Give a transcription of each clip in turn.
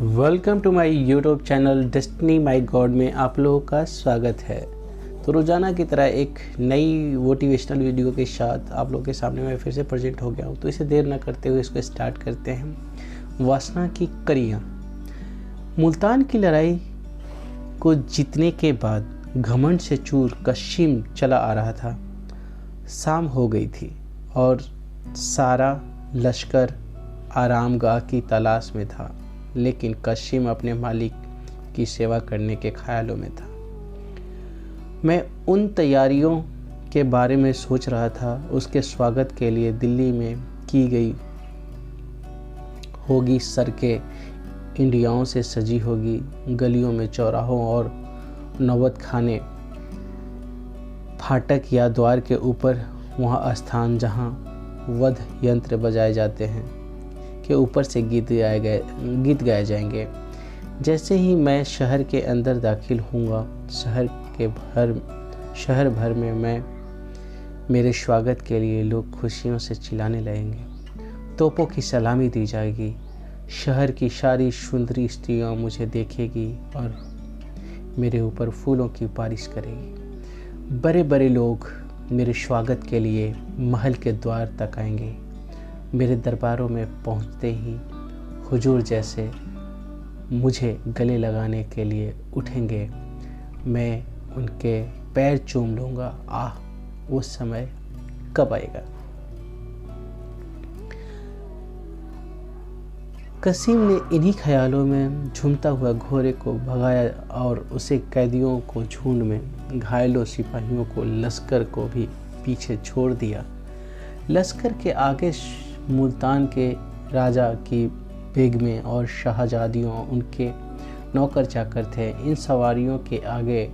Welcome to my YouTube channel destiny my god में आप लोगों का स्वागत है। तो रोज़ाना की तरह एक नई मोटिवेशनल वीडियो के साथ आप लोगों के सामने मैं फिर से प्रेजेंट हो गया हूँ। तो इसे देर न करते हुए इसको स्टार्ट करते हैं। वासना की कड़ियाँ। मुल्तान की लड़ाई को जीतने के बाद घमंड से चूर कशीम चला आ रहा था। शाम हो गई थी और सारा लश्कर आरामगाह की तलाश में था, लेकिन कशीम अपने मालिक की सेवा करने के ख्यालों में था। मैं उन तैयारियों के बारे में सोच रहा था। उसके स्वागत के लिए दिल्ली में की गई होगी सड़कें इंडियाओं से सजी होगी, गलियों में चौराहों और नौबत खाने फाटक या द्वार के ऊपर वहाँ स्थान जहाँ वध यंत्र बजाए जाते हैं के ऊपर से गीत गाए जाएंगे। जैसे ही मैं शहर के अंदर दाखिल होऊंगा, शहर भर में मेरे स्वागत के लिए लोग खुशियों से चिल्लाने लगेंगे। तोपों की सलामी दी जाएगी। शहर की सारी सुंदरी स्त्रियां मुझे देखेगी और मेरे ऊपर फूलों की बारिश करेगी। बड़े बड़े लोग मेरे स्वागत के लिए महल के द्वार तक आएंगे। मेरे दरबारों में पहुंचते ही हुजूर जैसे मुझे गले लगाने के लिए उठेंगे। मैं उनके पैर चूम लूँगा। वो समय कब आएगा? कसीम ने इन्हीं ख्यालों में झूमता हुआ घोड़े को भगाया और उसे कैदियों को झुंड में, घायलों सिपाहियों को, लश्कर को भी पीछे छोड़ दिया। लश्कर के आगे मुल्तान के राजा की बेगमें और शहजादियों उनके नौकर चाकर थे। इन सवारियों के आगे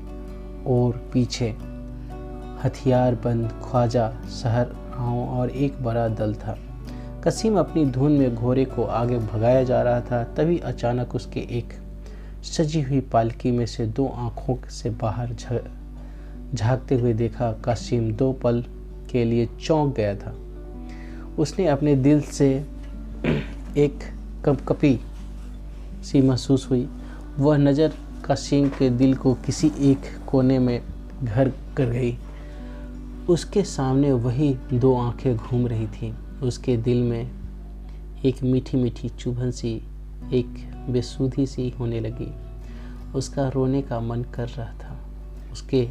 और पीछे हथियारबंद ख्वाजा सहराओं और एक बड़ा दल था। कसीम अपनी धुन में घोड़े को आगे भगाया जा रहा था। तभी अचानक उसके एक सजी हुई पालकी में से दो आंखों से बाहर झांकते हुए देखा। कसीम दो पल के लिए चौंक गया था। उसने अपने दिल से एक कंपकपी सी महसूस हुई। वह नज़र कसीम के दिल को किसी एक कोने में घर कर गई। उसके सामने वही दो आंखें घूम रही थीं। उसके दिल में एक मीठी मीठी चुभन सी, एक बेसुधी सी होने लगी। उसका रोने का मन कर रहा था। उसके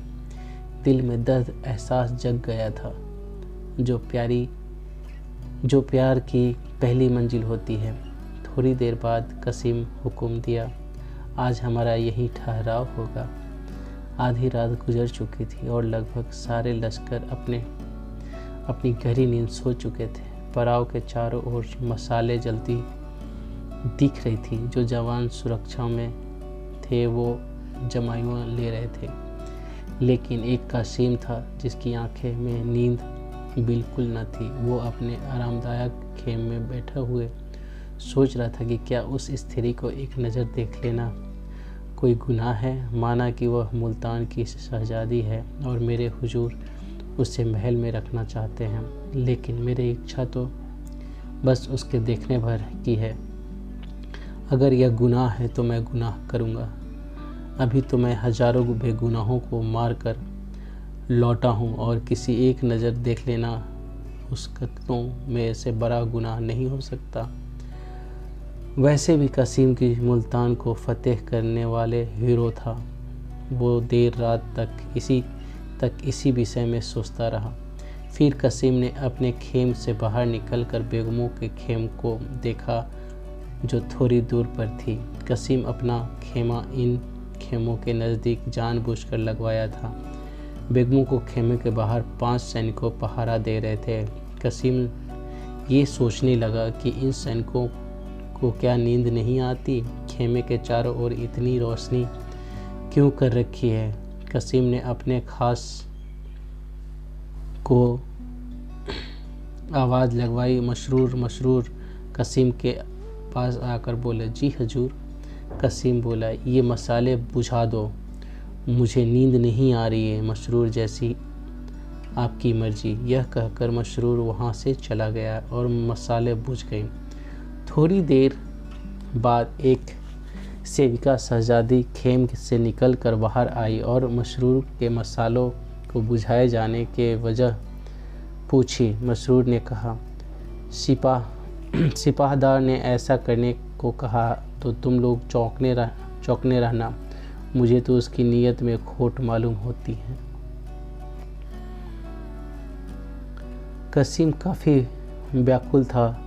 दिल में दर्द एहसास जग गया था, जो प्यार की पहली मंजिल होती है। थोड़ी देर बाद कसीम हुक्म दिया, आज हमारा यही ठहराव होगा। आधी रात गुजर चुकी थी और लगभग सारे लश्कर अपनी गहरी नींद सो चुके थे। पड़ाव के चारों ओर मसाले जलती दिख रही थी। जो जवान सुरक्षा में थे वो जमाइयाँ ले रहे थे, लेकिन एक कसीम था जिसकी आंखें में नींद बिल्कुल न थी। वो अपने आरामदायक खेम में बैठे हुए सोच रहा था कि क्या उस स्त्री को एक नज़र देख लेना कोई गुनाह है। माना कि वह मुल्तान की शहजादी है और मेरे हुजूर उसे महल में रखना चाहते हैं, लेकिन मेरी इच्छा तो बस उसके देखने भर की है। अगर यह गुनाह है तो मैं गुनाह करूँगा। अभी तो मैं हजारों बेगुनाहों को मार कर लौटा हूँ और किसी एक नज़र देख लेना उस कत्लों में से बड़ा गुनाह नहीं हो सकता। वैसे भी कसीम की मुल्तान को फतेह करने वाले हीरो था। वो देर रात तक इसी विषय में सोचता रहा। फिर कसीम ने अपने खेम से बाहर निकलकर बेगमों के खेम को देखा जो थोड़ी दूर पर थी। कसीम अपना खेमा इन खेमों के नज़दीक जानबूझकर लगवाया था। बेगमों को खेमे के बाहर 5 सैनिकों पहरा दे रहे थे। कसीम ये सोचने लगा कि इन सैनिकों को क्या नींद नहीं आती? खेमे के चारों ओर इतनी रोशनी क्यों कर रखी है? कसीम ने अपने खास को आवाज़ लगवाई, मशरूर मशरूर। कसीम के पास आकर बोले, जी हजूर। कसीम बोला, ये मसाले बुझा दो, मुझे नींद नहीं आ रही है। मशरूर, जैसी आपकी मर्जी। यह कहकर मशरूर वहाँ से चला गया और मसाले बुझ गए। थोड़ी देर बाद एक सेविका शहजादी खेम से निकलकर बाहर आई और मसरूर के मसालों को बुझाए जाने के वजह पूछी। मसरूर ने कहा, सिपाहदार ने ऐसा करने को कहा तो तुम लोग चौंकने रहना, मुझे तो उसकी नीयत में खोट मालूम होती है। कसीम काफ़ी व्याकुल था।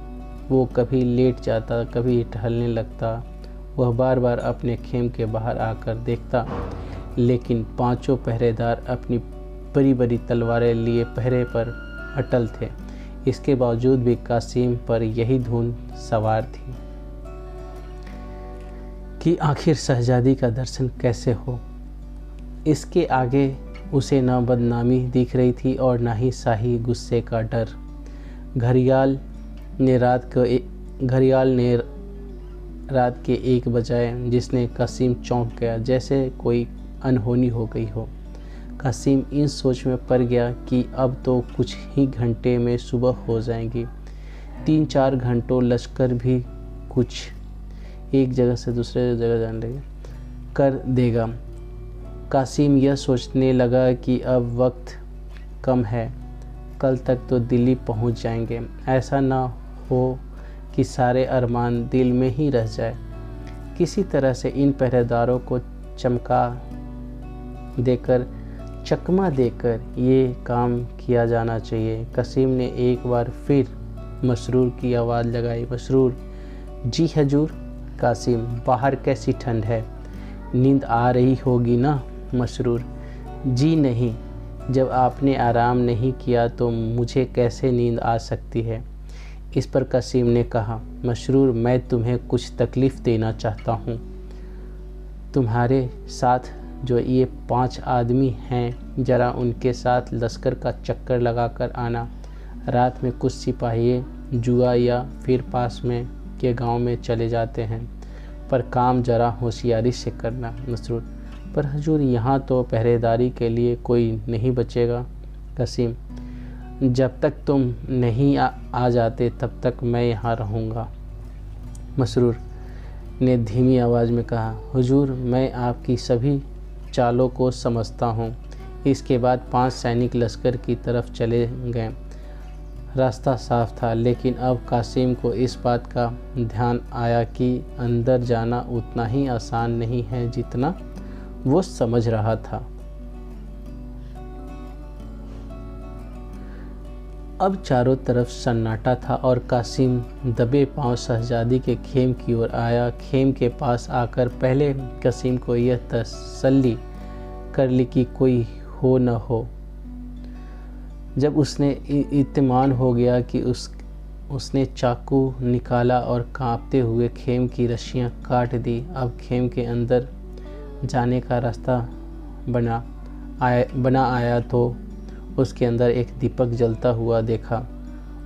वो कभी लेट जाता, कभी टहलने लगता। वह बार बार अपने खेम के बाहर आकर देखता, लेकिन पांचों पहरेदार अपनी बड़ी बड़ी तलवारें लिए पहरे पर अटल थे। इसके बावजूद भी कासिम पर यही धुन सवार थी कि आखिर शहजादी का दर्शन कैसे हो। इसके आगे उसे न बदनामी दिख रही थी और न ही शाही गुस्से का डर। घड़ियाल ने रात के 1 बजाए, जिसने कासिम चौंक गया, जैसे कोई अनहोनी हो गई हो। कासिम इन सोच में पड़ गया कि अब तो कुछ ही घंटे में सुबह हो जाएगी। 3-4 घंटों लश्कर भी कुछ एक जगह से दूसरे जगह जाने कर देगा। कासिम यह सोचने लगा कि अब वक्त कम है, कल तक तो दिल्ली पहुंच जाएंगे। ऐसा ना हो कि सारे अरमान दिल में ही रह जाए। किसी तरह से इन पहरेदारों को चकमा देकर ये काम किया जाना चाहिए। कासिम ने एक बार फिर मसरूर की आवाज़ लगाई। मसरूर, जी हजूर। कासिम, बाहर कैसी ठंड है, नींद आ रही होगी ना? मसरूर, जी नहीं, जब आपने आराम नहीं किया तो मुझे कैसे नींद आ सकती है। इस पर कासिम ने कहा, मसरूर, मैं तुम्हें कुछ तकलीफ़ देना चाहता हूँ। तुम्हारे साथ जो ये 5 आदमी हैं, ज़रा उनके साथ लश्कर का चक्कर लगाकर आना। रात में कुछ सिपाही जुआ या फिर पास में के गांव में चले जाते हैं, पर काम ज़रा होशियारी से करना। मसरूर, पर हजूर, यहाँ तो पहरेदारी के लिए कोई नहीं बचेगा। कासिम, जब तक तुम नहीं आ जाते तब तक मैं यहाँ रहूँगा। मसरूर ने धीमी आवाज़ में कहा, हुजूर, मैं आपकी सभी चालों को समझता हूँ। इसके बाद 5 सैनिक लश्कर की तरफ चले गए। रास्ता साफ था, लेकिन अब कासिम को इस बात का ध्यान आया कि अंदर जाना उतना ही आसान नहीं है जितना वो समझ रहा था। अब चारों तरफ सन्नाटा था और कासिम दबे पांव शहजादी के खेम की ओर आया। खेम के पास आकर पहले कासिम को यह तसल्ली कर ली कि कोई हो न हो। जब उसने इत्मीनान हो गया कि उसने चाकू निकाला और कांपते हुए खेम की रस्सियां काट दी। अब खेम के अंदर जाने का रास्ता बना आया तो उसके अंदर एक दीपक जलता हुआ देखा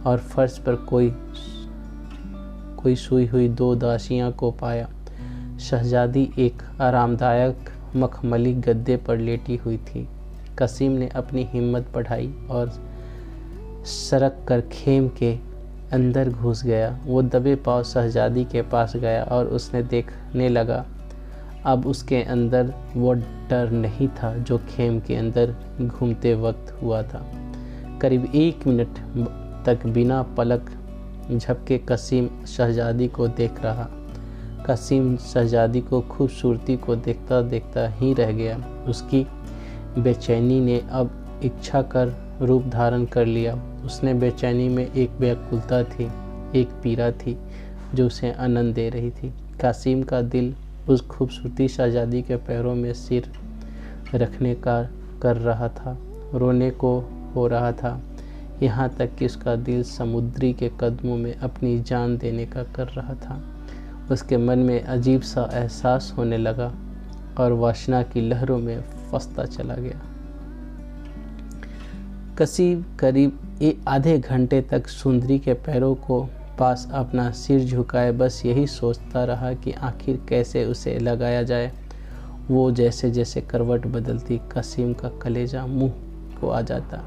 और फर्श पर कोई सोई हुई 2 दासियों को पाया। शहजादी एक आरामदायक मखमली गद्दे पर लेटी हुई थी। कासिम ने अपनी हिम्मत बढ़ाई और सरक कर खेम के अंदर घुस गया। वो दबे पांव शहजादी के पास गया और उसने देखने लगा। अब उसके अंदर वो डर नहीं था जो खेम के अंदर घूमते वक्त हुआ था। करीब 1 मिनट तक बिना पलक झपके कासिम शहजादी को देख रहा। कासिम शहजादी को खूबसूरती को देखता देखता ही रह गया। उसकी बेचैनी ने अब इच्छा कर रूप धारण कर लिया। उसने बेचैनी में एक व्याकुलता थी, एक पीड़ा थी जो उसे आनंद दे रही थी। कासिम का दिल उस खूबसूरती शहजादी के पैरों में सिर रखने का कर रहा था, रोने को हो रहा था। यहाँ तक कि उसका दिल समुद्री के कदमों में अपनी जान देने का कर रहा था। उसके मन में अजीब सा एहसास होने लगा और वासना की लहरों में फंसता चला गया। कासिम करीब आधे घंटे तक सुंदरी के पैरों को पास अपना सिर झुकाए बस यही सोचता रहा कि आखिर कैसे उसे लगाया जाए। वो जैसे जैसे करवट बदलती कासिम का कलेजा मुंह को आ जाता।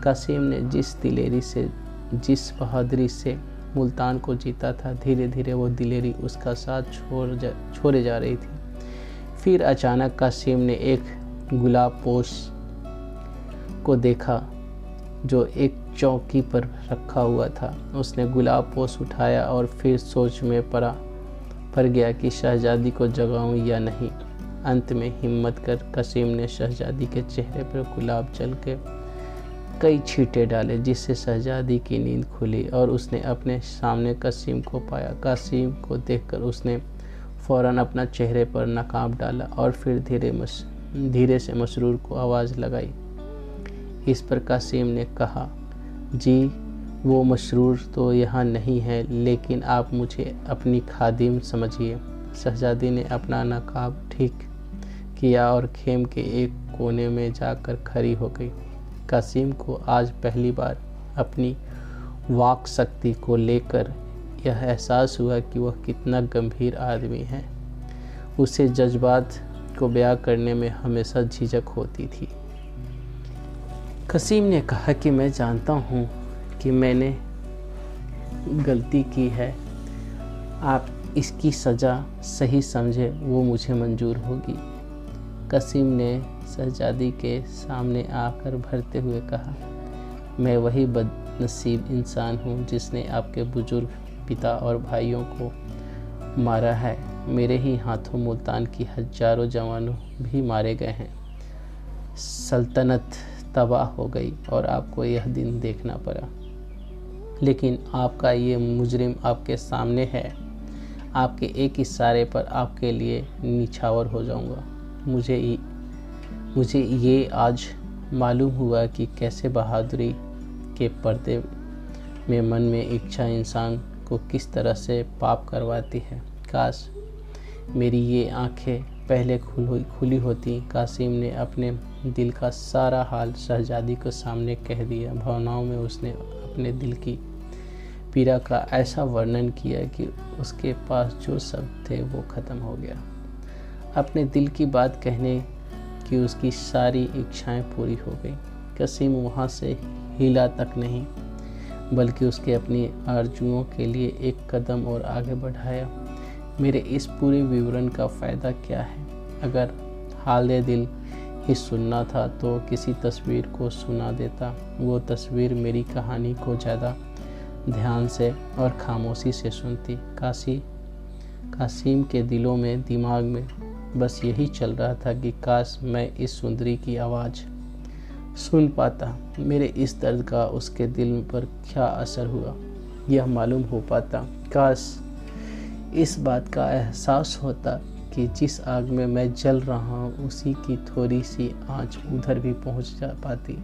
कासिम ने जिस दिलेरी से, जिस बहादुरी से मुल्तान को जीता था। धीरे धीरे वो दिलेरी उसका साथ छोड़े जा रही थी। फिर अचानक कासिम ने एक गुलाब पोश को देखा जो एक चौकी पर रखा हुआ था। उसने गुलाब पोश उठाया और फिर सोच में पड़ गया कि शहजादी को जगाऊं या नहीं। अंत में हिम्मत कर कासिम ने शहजादी के चेहरे पर गुलाब जल के कई छींटे डाले, जिससे शहजादी की नींद खुली और उसने अपने सामने कासिम को पाया। कासिम को देखकर उसने फौरन अपना चेहरे पर नकाब डाला और फिर धीरे से मसरूर को आवाज़ लगाई। इस पर कासिम ने कहा, जी वो मसरूर तो यहाँ नहीं है, लेकिन आप मुझे अपनी खादिम समझिए। शहजादी ने अपना नकाब ठीक किया और खेम के एक कोने में जाकर खड़ी हो गई। कासिम को आज पहली बार अपनी वाक शक्ति को लेकर यह एहसास हुआ कि वह कितना गंभीर आदमी है। उसे जज्बात को बयां करने में हमेशा झिझक होती थी। कासिम ने कहा कि मैं जानता हूँ कि मैंने गलती की है। आप इसकी सज़ा सही समझे वो मुझे मंजूर होगी। कासिम ने शहजादी के सामने आकर भरते हुए कहा, मैं वही बदनसीब इंसान हूँ जिसने आपके बुजुर्ग पिता और भाइयों को मारा है। मेरे ही हाथों मुल्तान की हजारों जवानों भी मारे गए हैं। सल्तनत तबाह हो गई और आपको यह दिन देखना पड़ा, लेकिन आपका ये मुजरिम आपके सामने है। आपके एक इशारे पर आपके लिए निछावर हो जाऊंगा। मुझे ये आज मालूम हुआ कि कैसे बहादुरी के पर्दे में मन में इच्छा इंसान को किस तरह से पाप करवाती है। काश मेरी ये आंखें पहले खुली होती। कासिम ने अपने दिल का सारा हाल शहजादी को सामने कह दिया। भावनाओं में उसने अपने दिल की पीड़ा का ऐसा वर्णन किया कि उसके पास जो शब्द थे वो ख़त्म हो गया। अपने दिल की बात कहने की उसकी सारी इच्छाएं पूरी हो गई। कासिम वहाँ से हिला तक नहीं, बल्कि उसके अपनी आरजुओं के लिए एक कदम और आगे बढ़ाया। मेरे इस पूरे विवरण का फ़ायदा क्या है? अगर हाल दिल ही सुनना था तो किसी तस्वीर को सुना देता। वो तस्वीर मेरी कहानी को ज़्यादा ध्यान से और खामोशी से सुनती। कासिम के दिमाग में बस यही चल रहा था कि काश मैं इस सुंदरी की आवाज़ सुन पाता। मेरे इस दर्द का उसके दिल पर क्या असर हुआ यह मालूम हो पाता। काश इस बात का एहसास होता कि जिस आग में मैं जल रहा हूँ उसी की थोड़ी सी आंच उधर भी पहुँच जा पाती।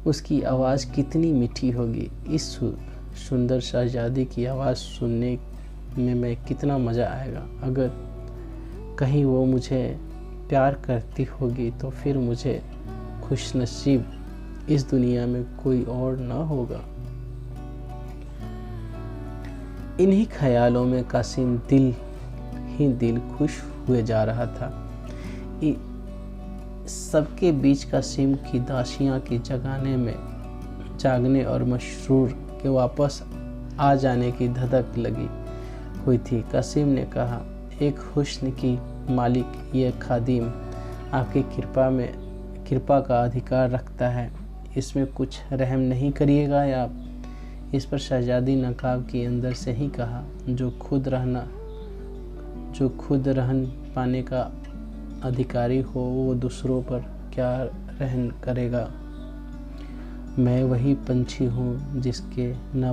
उसकी आवाज़ कितनी मीठी होगी। इस सुंदर शहजादी की आवाज़ सुनने में मैं कितना मज़ा आएगा। अगर कहीं वो मुझे प्यार करती होगी तो फिर मुझे खुशनसीब इस दुनिया में कोई और ना होगा। इन्हीं ख्यालों में कासिम दिल ही दिल खुश हुए जा रहा था। सबके बीच कासिम की दासियां की जागने और मसरूर के वापस आ जाने की धधक लगी हुई थी। कासिम ने कहा, एक हुस्न की मालिक ये खादिम आपकी कृपा का अधिकार रखता है, इसमें कुछ रहम नहीं करिएगा या? इस पर शहजादी नकाब के अंदर से ही कहा, जो खुद रहन पाने का अधिकारी हो वो दूसरों पर क्या रहन करेगा। मैं वही पंछी हूँ जिसके ना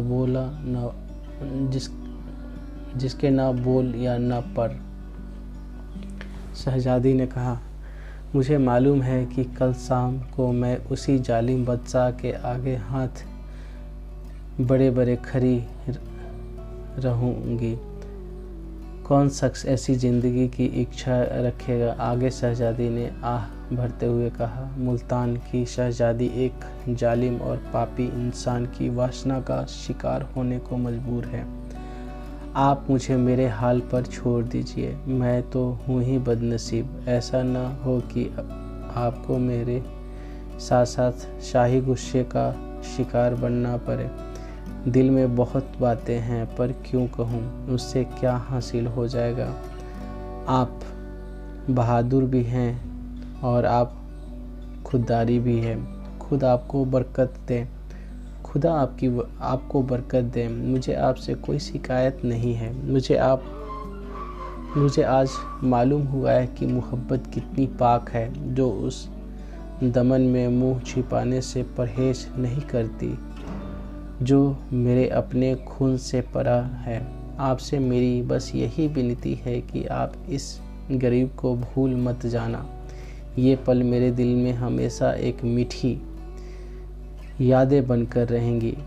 बोल या ना पर। शहजादी ने कहा, मुझे मालूम है कि कल शाम को मैं उसी जालिम बादशाह के आगे हाथ बड़े बड़े खड़ी रहूँगी। कौन शख्स ऐसी ज़िंदगी की इच्छा रखेगा? आगे शहजादी ने आह भरते हुए कहा, मुल्तान की शहजादी एक जालिम और पापी इंसान की वासना का शिकार होने को मजबूर है। आप मुझे मेरे हाल पर छोड़ दीजिए। मैं तो हूँ ही बदनसीब। ऐसा न हो कि आपको मेरे साथ साथ शाही गुस्से का शिकार बनना पड़े। दिल में बहुत बातें हैं, पर क्यों कहूँ, उससे क्या हासिल हो जाएगा। आप बहादुर भी हैं और आप खुददारी भी है। खुद आपको बरकत दे, खुदा आपको बरकत दे। मुझे आपसे कोई शिकायत नहीं है। मुझे आज मालूम हुआ है कि मोहब्बत कितनी पाक है, जो उस दमन में मुंह छिपाने से परहेज नहीं करती, जो मेरे अपने खून से परा है। आपसे मेरी बस यही विनती है कि आप इस गरीब को भूल मत जाना। ये पल मेरे दिल में हमेशा एक मीठी यादें बनकर रहेंगी।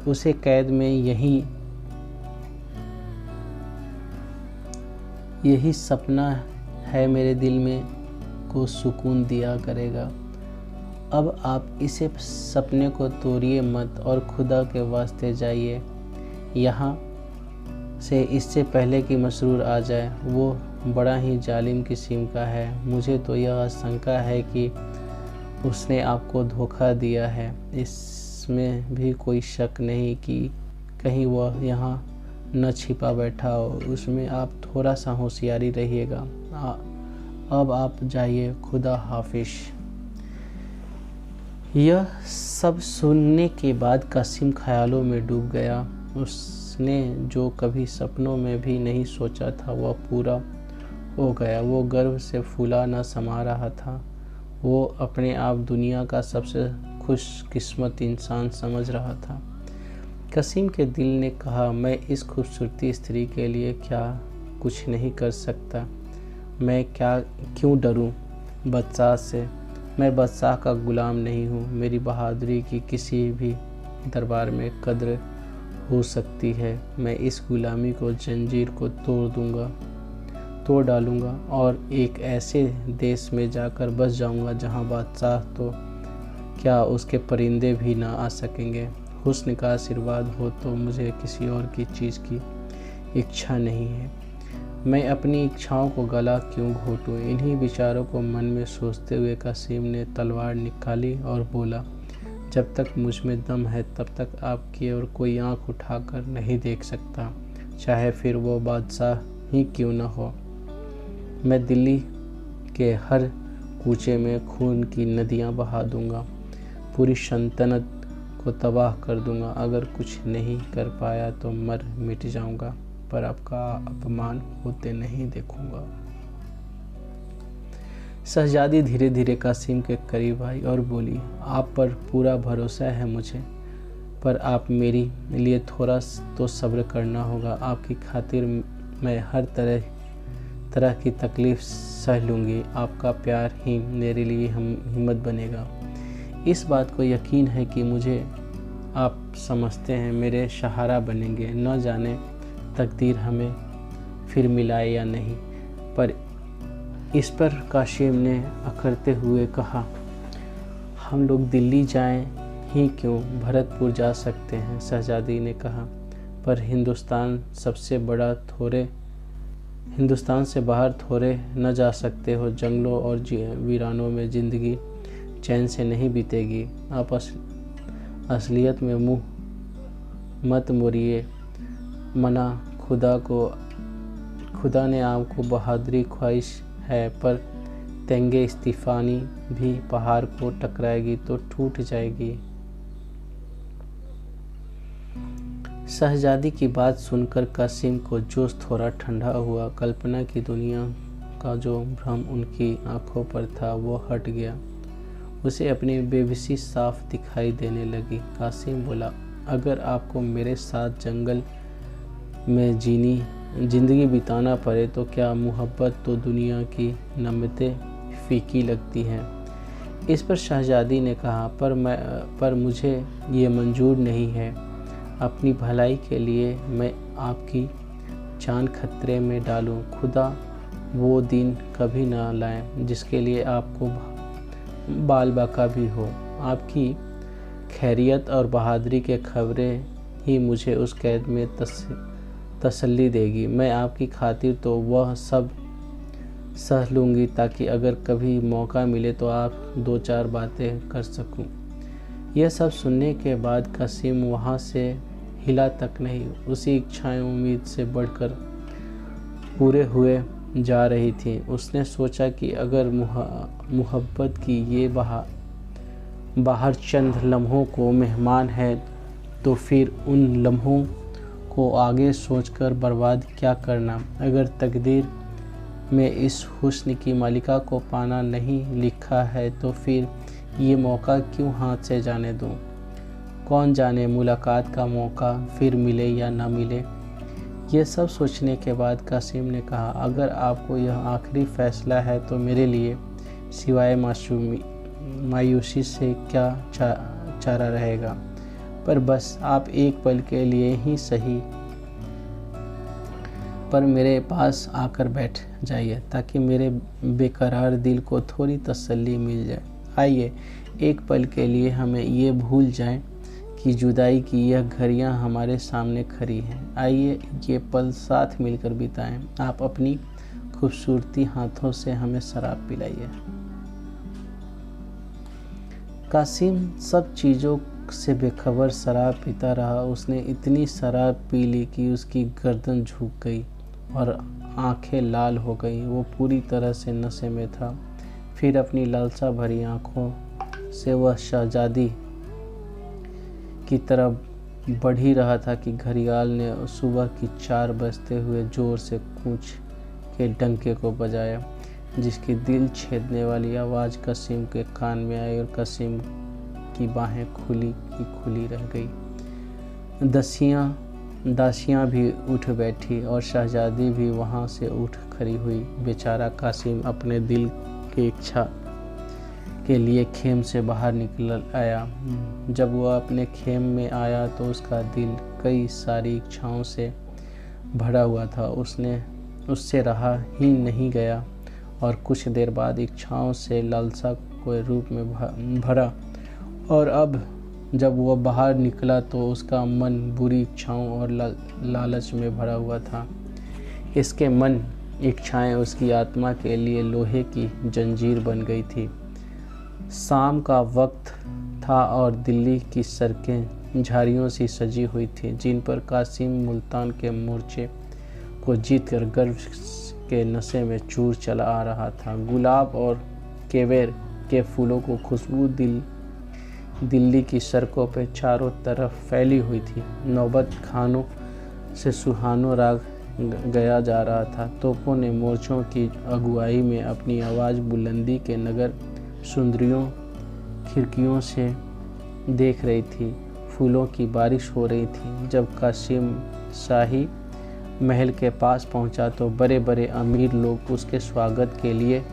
उसे कैद में यही सपना है मेरे दिल में को सुकून दिया करेगा। अब आप इसे सपने को तोड़िए मत और खुदा के वास्ते जाइए यहाँ से, इससे पहले कि मसरूर आ जाए। वो बड़ा ही जालिम किस्म का है। मुझे तो यह आशंका है कि उसने आपको धोखा दिया है। इसमें भी कोई शक नहीं कि कहीं वह यहाँ न छिपा बैठा हो। उसमें आप थोड़ा सा होशियारी रहिएगा। अब आप जाइए, खुदा हाफिज। यह सब सुनने के बाद कासिम ख्यालों में डूब गया। उसने जो कभी सपनों में भी नहीं सोचा था वह पूरा हो गया। वो गर्व से फूला न समा रहा था। वो अपने आप दुनिया का सबसे खुशकिस्मत इंसान समझ रहा था। कासिम के दिल ने कहा, मैं इस खूबसूरती स्त्री के लिए क्या कुछ नहीं कर सकता। मैं क्यों डरूं बादशाह से। मैं बादशाह का गुलाम नहीं हूँ। मेरी बहादुरी की किसी भी दरबार में कद्र हो सकती है। मैं इस गुलामी को जंजीर को तोड़ डालूंगा और एक ऐसे देश में जाकर बस जाऊंगा जहाँ बादशाह तो क्या उसके परिंदे भी ना आ सकेंगे। हुस्न का आशीर्वाद हो तो मुझे किसी और की चीज़ की इच्छा नहीं है। मैं अपनी इच्छाओं को गला क्यों घोटूं। इन्हीं विचारों को मन में सोचते हुए कासिम ने तलवार निकाली और बोला, जब तक मुझ में दम है तब तक आपकी और कोई आंख उठाकर नहीं देख सकता, चाहे फिर वो बादशाह ही क्यों न हो। मैं दिल्ली के हर कूचे में खून की नदियां बहा दूंगा, पूरी सल्तनत को तबाह कर दूंगा। अगर कुछ नहीं कर पाया तो मर मिट जाऊंगा, पर आपका अपमान होते नहीं देखूंगा। शहजादी धीरे धीरे कासिम के करीब आई और बोली, आप पर पूरा भरोसा है मुझे, पर आप मेरे लिए थोड़ा तो सब्र करना होगा। आपकी खातिर मैं हर तरह की तकलीफ सह लूँगी। आपका प्यार ही मेरे लिए हिम्मत बनेगा। इस बात को यकीन है कि मुझे आप समझते हैं मेरे सहारा बनेंगे। न जाने तकदीर हमें फिर मिलाए या नहीं। पर इस पर कासिम ने अखरते हुए कहा, हम लोग दिल्ली जाएं ही क्यों, भरतपुर जा सकते हैं। शहजादी ने कहा, पर हिंदुस्तान से बाहर थोड़े न जा सकते हो। जंगलों और वीरानों में ज़िंदगी चैन से नहीं बीतेगी। आप असलियत में मुंह मत मोड़िए। मना खुदा ने आपको बहादुरी ख्वाहिश है, पर तेंगे इस्तीफानी भी पहाड़ को टकराएगी तो टूट जाएगी। शहजादी की बात सुनकर कासिम को जोश थोड़ा ठंडा हुआ। कल्पना की दुनिया का जो भ्रम उनकी आंखों पर था वो हट गया। उसे अपनी बेबसी साफ दिखाई देने लगी। कासिम बोला, अगर आपको मेरे साथ जंगल में जिंदगी बिताना पड़े तो क्या मोहब्बत तो दुनिया की नमतें फीकी लगती हैं। इस पर शहजादी ने कहा, पर मुझे ये मंजूर नहीं है। अपनी भलाई के लिए मैं आपकी जान खतरे में डालूं। खुदा वो दिन कभी ना लाए जिसके लिए आपको बाल बाका भी हो। आपकी खैरियत और बहादुरी के खबरें ही मुझे उस कैद में तसल्ली देगी। मैं आपकी खातिर तो वह सब सह लूँगी ताकि अगर कभी मौका मिले तो आप 2-4 बातें कर सकूं। यह सब सुनने के बाद कासिम वहाँ से हिला तक नहीं। उसी इच्छाएं उम्मीद से बढ़कर पूरे हुए जा रही थी। उसने सोचा कि अगर मोहब्बत की ये बाहर चंद लम्हों को मेहमान है तो फिर उन लम्हों को आगे सोचकर बर्बाद क्या करना। अगर तकदीर में इस हुस्न की मालिका को पाना नहीं लिखा है तो फिर ये मौका क्यों हाथ से जाने दूं। कौन जाने मुलाकात का मौका फिर मिले या ना मिले। ये सब सोचने के बाद कासिम ने कहा, अगर आपको यह आखिरी फैसला है तो मेरे लिए सिवाय मायूसी से क्या चारा रहेगा। पर बस आप एक पल के लिए ही सही पर मेरे पास आकर बैठ जाइए ताकि मेरे बेकरार दिल को थोड़ी तसल्ली मिल जाए। आइए एक पल के लिए हमें ये भूल जाएं कि जुदाई की यह घड़ियां हमारे सामने खड़ी हैं। आइए ये पल साथ मिलकर बिताएं। आप अपनी खूबसूरती हाथों से हमें शराब पिलाइए। कासिम सब चीज़ों से बेखबर शराब पीता रहा। उसने इतनी शराब पी ली कि उसकी गर्दन झुक गई और आंखें लाल हो गईं। वो पूरी तरह से नशे में था। फिर अपनी लालसा भरी आंखों से वह शहजादी की तरफ बढ़ ही रहा था कि घड़ियाल ने सुबह की 4 बजते हुए जोर से कूंच के डंके को बजाया, जिसकी दिल छेदने वाली आवाज़ कासिम के कान में आई और कासिम की बाहें खुली की खुली रह गई। दासियाँ भी उठ बैठी और शहजादी भी वहाँ से उठ खड़ी हुई। बेचारा कासिम अपने दिल की इच्छा के लिए खेम से बाहर निकल आया। जब वह अपने खेम में आया तो उसका दिल कई सारी इच्छाओं से भरा हुआ था। उससे रहा ही नहीं गया और कुछ देर बाद इच्छाओं से लालसा के रूप में भरा। और अब जब वह बाहर निकला तो उसका मन बुरी इच्छाओं और लालच में भरा हुआ था। इसके मन इच्छाएं उसकी आत्मा के लिए लोहे की जंजीर बन गई थी। शाम का वक्त था और दिल्ली की सड़कें झाड़ियों सी सजी हुई थी, जिन पर कासिम मुल्तान के मोर्चे को जीतकर गर्व के नशे में चूर चला आ रहा था। गुलाब और केवेर के फूलों को खुशबू दिल्ली की सड़कों पर चारों तरफ फैली हुई थी। नौबत खानों से सुहानो राग गया जा रहा था। तोपों ने मोर्चों की अगुवाई में अपनी आवाज़ बुलंदी के नगर सुंदरियों खिड़कियों से देख रही थी। फूलों की बारिश हो रही थी। जब कासिम शाही महल के पास पहुंचा तो बड़े बड़े अमीर लोग उसके स्वागत के लिए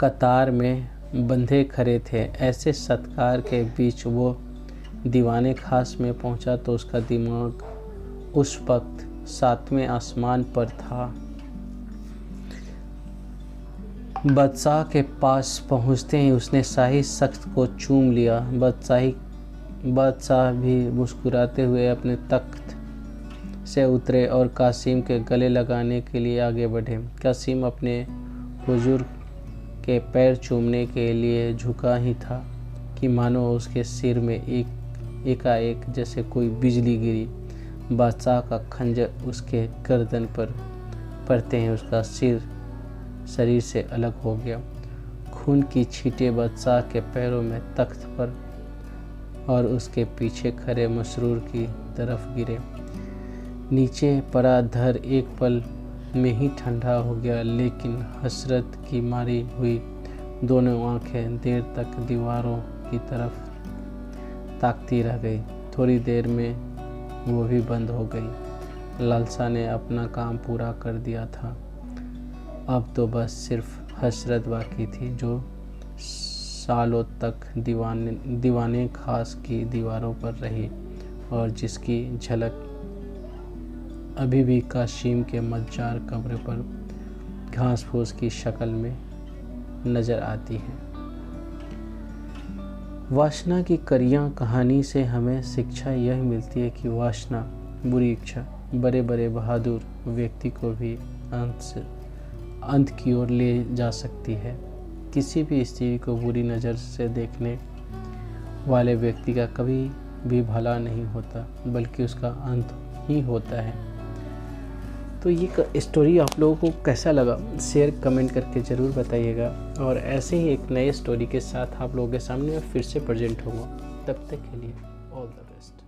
कतार में बंधे खड़े थे। ऐसे सत्कार के बीच वो दीवाने खास में पहुंचा तो उसका दिमाग उस वक्त 7वें आसमान पर था। बादशाह के पास पहुंचते ही उसने शाही सख्त को चूम लिया। बादशाह भी मुस्कुराते हुए अपने तख्त से उतरे और कासिम के गले लगाने के लिए आगे बढ़े। कासिम अपने हुजूर के पैर चूमने के लिए झुका ही था कि मानो उसके सिर में एकाएक जैसे कोई बिजली गिरी। बादशाह का खंजर उसके गर्दन पर पड़ते ही उसका सिर शरीर से अलग हो गया। खून की छींटें बादशाह के पैरों में तख्त पर और उसके पीछे खड़े मसरूर की तरफ गिरे। नीचे पड़ा धर एक पल में ही ठंडा हो गया, लेकिन हसरत की मारी हुई दोनों आंखें देर तक दीवारों की तरफ ताकती रह गई। थोड़ी देर में वो भी बंद हो गई। लालसा ने अपना काम पूरा कर दिया था। अब तो बस सिर्फ हसरत बाकी थी, जो सालों तक दीवाने खास की दीवारों पर रही और जिसकी झलक अभी भी कासिम के मज्जार कब्र पर घास फूस की शक्ल में नज़र आती है। वासना की करियां कहानी से हमें शिक्षा यह मिलती है कि वासना, बुरी इच्छा बड़े बड़े बहादुर व्यक्ति को भी अंत की ओर ले जा सकती है। किसी भी स्त्री को बुरी नज़र से देखने वाले व्यक्ति का कभी भी भला नहीं होता, बल्कि उसका अंत ही होता है। तो ये स्टोरी आप लोगों को कैसा लगा, शेयर कमेंट करके ज़रूर बताइएगा। और ऐसे ही एक नए स्टोरी के साथ आप लोगों के सामने मैं फिर से प्रेजेंट होऊंगा। तब तक के लिए ऑल द बेस्ट।